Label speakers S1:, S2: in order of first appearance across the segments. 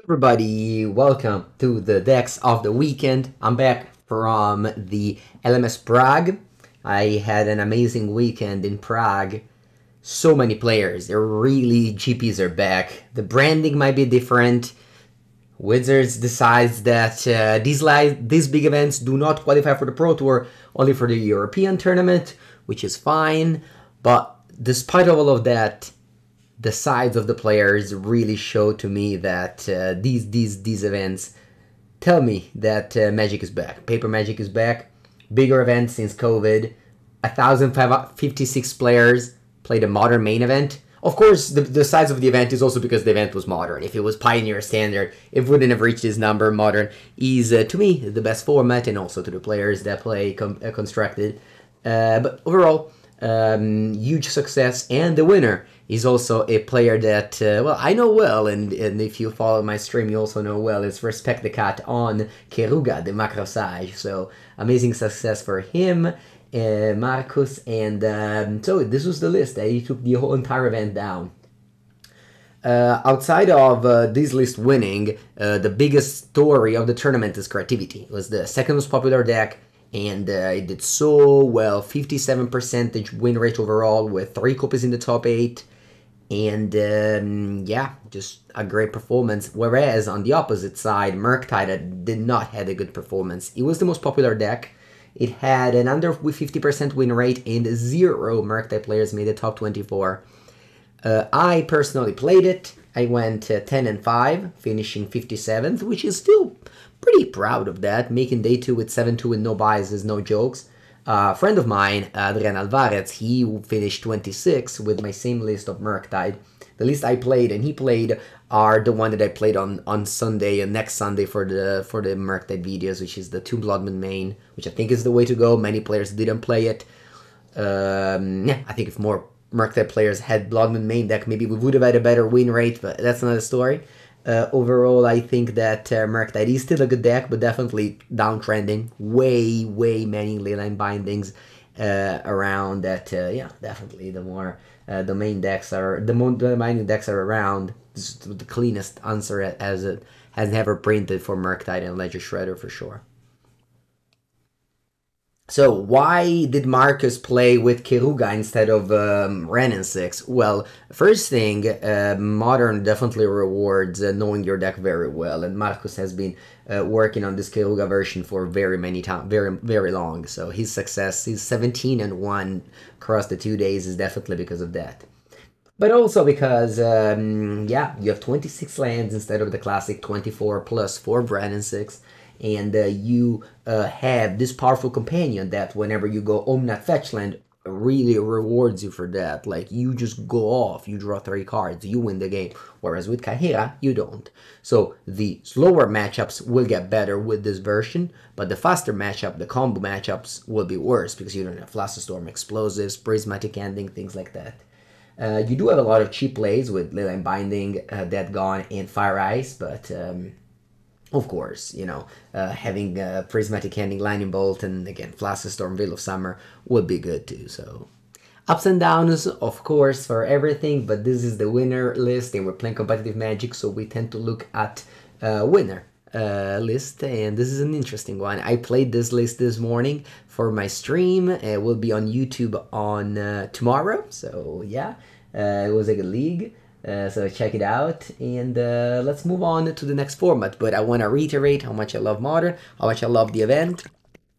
S1: Everybody, welcome to the decks of the weekend. I'm back from the LMS Prague. I had an amazing weekend in Prague. So many players, they're really GPs are back. The branding might be different. Wizards decides that these big events do not qualify for the Pro Tour, only for the European tournament, which is fine. But despite all of that, the sides of the players really show to me that these events tell me that Magic is back. Paper Magic is back. Bigger events since COVID. 1,056 players played a modern main event. Of course, the size of the event is also because the event was modern. If it was Pioneer Standard, it wouldn't have reached this number. Modern is, to me, the best format, and also to the players that play Constructed. But overall, huge success, and the winner is also a player that, well, I know well, and if you follow my stream, you also know well. It's Respect the Cat on Keruga, the Macrosage. So, amazing success for him. Marcus, and so this was the list. He took the whole entire event down. Outside of this list winning, the biggest story of the tournament is Creativity. It was the second most popular deck, and it did so well. 57% win rate overall, with 3 copies in the top 8. And yeah, just a great performance. Whereas on the opposite side, Murktide did not have a good performance. It was the most popular deck. It had an under 50% win rate, and 0 Murktide players made the top 24. I personally played it. I went 10-5, finishing 57th, which is still pretty proud of that. Making day 2 with 7-2 with no biases, no jokes. A friend of mine, Adrian Alvarez, he finished 26 with my same list of Murktide. The list I played and he played are the one that I played on Sunday and next Sunday for the Murktide VEEDEOs, which is the 2 Bloodman main, which I think is the way to go. Many players didn't play it. Yeah, I think if more Murktide players had Bloodman main deck, maybe we would have had a better win rate, but that's another story. Overall, I think that Murktide is still a good deck, but definitely downtrending. Way many leyline bindings around that. Yeah, definitely the more the main decks are, the more the binding decks are around, this is the cleanest answer as it has never printed for Murktide and Ledger Shredder for sure. So why did Marcus play with Keruga instead of Ren and 6? Well, first thing, Modern definitely rewards knowing your deck very well, and Marcus has been working on this Keruga version for very many times, very long. So his success, his 17-1 across the 2 days, is definitely because of that. But also because, yeah, you have 26 lands instead of the classic 24 plus 4 Ren and 6. And you have this powerful companion that whenever you go Omnat Fetchland really rewards you for that. Like, you just go off, you draw 3 cards, you win the game. Whereas with Kahira, you don't. So the slower matchups will get better with this version, but the faster matchup, the combo matchups, will be worse because you don't have Flusterstorm, Explosives, Prismatic Ending, things like that. You do have a lot of cheap plays with Leyline Binding, Dead Gone, and Fire Ice, but of course, you know, having Prismatic Ending, Lightning Bolt, and again, Flusterstorm, Veil of Summer would be good too. So, ups and downs, of course, for everything, but this is the winner list, and we're playing competitive Magic, so we tend to look at winner list, and this is an interesting one. I played this list this morning for my stream. It will be on YouTube on tomorrow, so yeah, it was a good league. So check it out, and let's move on to the next format. But I want to reiterate how much I love Modern, how much I love the event,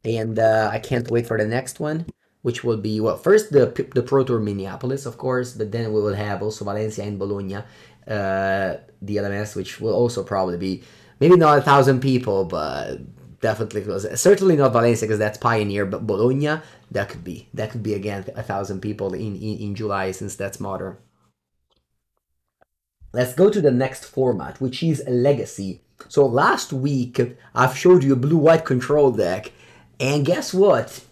S1: and I can't wait for the next one, which will be, well, first the Pro Tour Minneapolis, of course, but then we will have also Valencia and Bologna, the LMS, which will also probably be, maybe not 1,000 people, but definitely close. Certainly not Valencia because that's Pioneer, but Bologna, that could be again 1,000 people in July, since that's Modern. Let's go to the next format, which is Legacy. So last week, I've showed you a blue-white control deck, and guess what?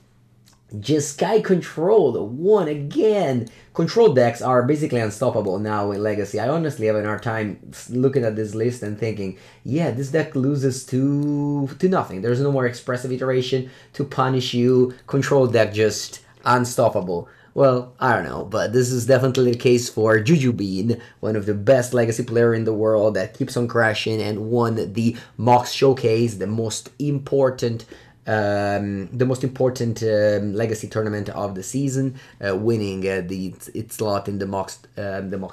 S1: Jeskai Control won again. Control decks are basically unstoppable now in Legacy. I honestly have a hard time looking at this list and thinking, yeah, this deck loses to nothing. There's no more expressive iteration to punish you. Control deck just unstoppable. Well, I don't know, but this is definitely the case for Juju Bean, one of the best legacy player in the world that keeps on crashing and won the Mox Showcase, the most important legacy tournament of the season, winning its slot in the Mox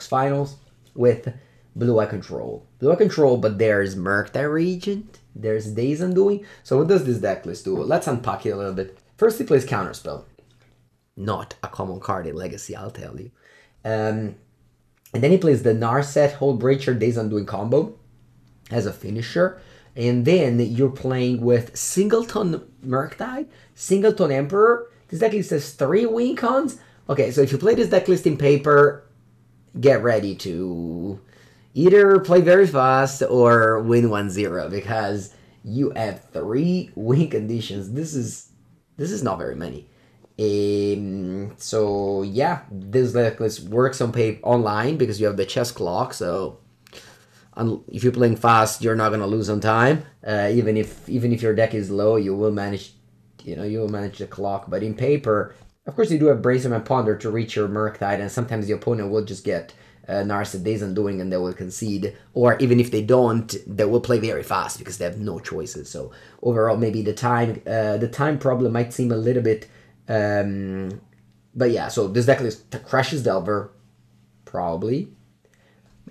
S1: finals with Blue Eye Control. Blue Eye Control, but there's Murktide Regent, there's Days Undoing. So what does this deck list do? Let's unpack it a little bit. First, he plays Counterspell. Not a common card in Legacy, I'll tell you. And then he plays the Narset Hold Breacher Days Undoing combo as a finisher. And then you're playing with Singleton Murktide, Singleton Emperor. This deck list has 3 win cons. Okay, so if you play this deck list in paper, get ready to either play very fast or win 1-0 because you have 3 win conditions. This is not very many. So yeah, this deck list works on online because you have the chess clock. So if you're playing fast, you're not gonna lose on time. Even if your deck is low, you will manage. You will manage the clock. But in paper, of course, you do have Brainstorm and Ponder to reach your Murktide, and sometimes the opponent will just get Narset Days Undoing and they will concede. Or even if they don't, they will play very fast because they have no choices. So overall, maybe the time problem might seem a little bit. But yeah, so this deck list crashes Delver, probably.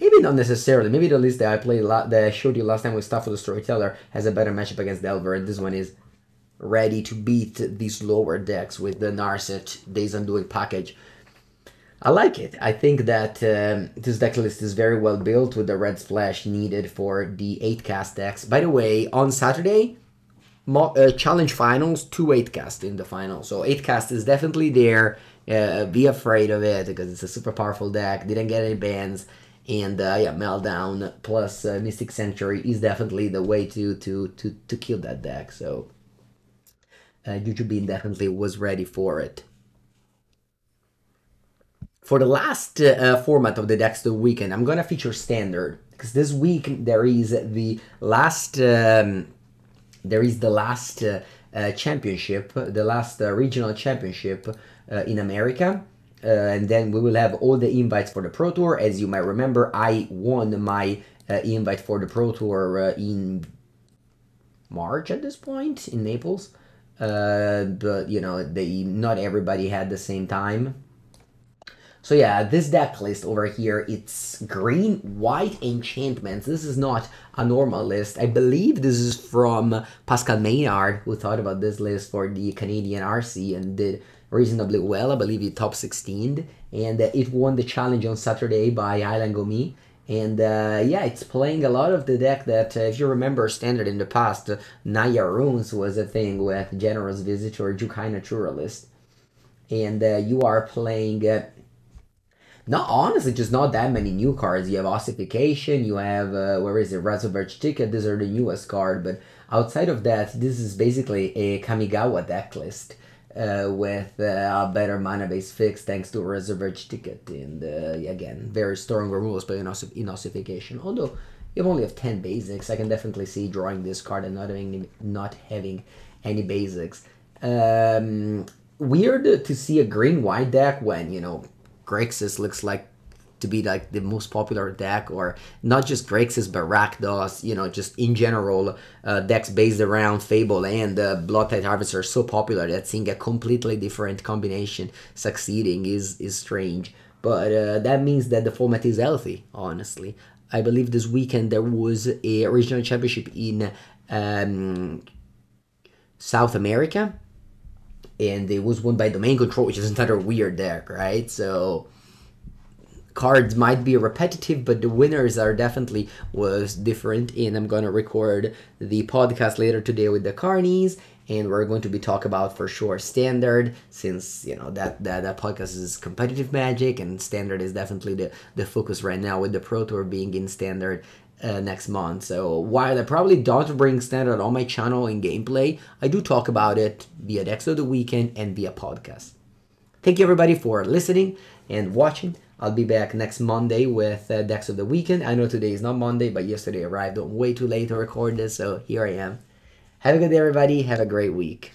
S1: Maybe not necessarily. Maybe the list that I played that I showed you last time with Stuff for the Storyteller has a better matchup against Delver, and this one is ready to beat these lower decks with the Narset Days Undoing package. I like it. I think that this deck list is very well built with the red splash needed for the 8-cast decks. By the way, on Saturday, Challenge Finals, 2 8-cast in the final. So 8-cast is definitely there. Be afraid of it because it's a super powerful deck. Didn't get any bans. And yeah, Meltdown plus Mystic Sanctuary is definitely the way to kill that deck. So Juju Bean definitely was ready for it. For the last format of the Decks of the Weekend, I'm gonna feature Standard because this week there is the last championship, the last regional championship in America. And then we will have all the invites for the Pro Tour. As you might remember, I won my invite for the Pro Tour in March at this point in Naples. But not everybody had the same time. So yeah, this deck list over here, it's green, white enchantments. This is not a normal list. I believe this is from Pascal Maynard, who thought about this list for the Canadian RC and did reasonably well. I believe he top 16, and it won the challenge on Saturday by Island Gomi. And yeah, it's playing a lot of the deck that, if you remember Standard in the past, Naya Runes was a thing with Generous Visit or Jukai Naturalist. And you are playing... just not that many new cards. You have Ossification, you have, where is it, Razorverge Ticket, these are the newest card, but outside of that, this is basically a Kamigawa deck list with a better mana base fix thanks to Razorverge Ticket, and again, very strong removal spell in Ossification. Although you only have 10 basics, I can definitely see drawing this card and not having any basics. Weird to see a green-white deck when, Grixis looks like to be like the most popular deck, or not just Grixis but Rakdos, just in general, decks based around Fable and Bloodtide Harvester are so popular that seeing a completely different combination succeeding is strange. But that means that the format is healthy, honestly. I believe this weekend there was a regional championship in South America, and it was won by Domain Control, which is another weird deck, right? So cards might be repetitive, but the winners are definitely was different. And I'm gonna record the podcast later today with the Carnies, and we're going to be talking about for sure Standard, since that podcast is competitive Magic, and Standard is definitely the focus right now with the Pro Tour being in Standard next month. So while I probably don't bring Standard on my channel in gameplay, I do talk about it via Decks of the Weekend and via podcast. Thank you everybody for listening and watching. I'll be back next Monday with Decks of the Weekend. I know today is not Monday, but yesterday arrived way too late to record this, so here I am. Have a good day everybody, have a great week.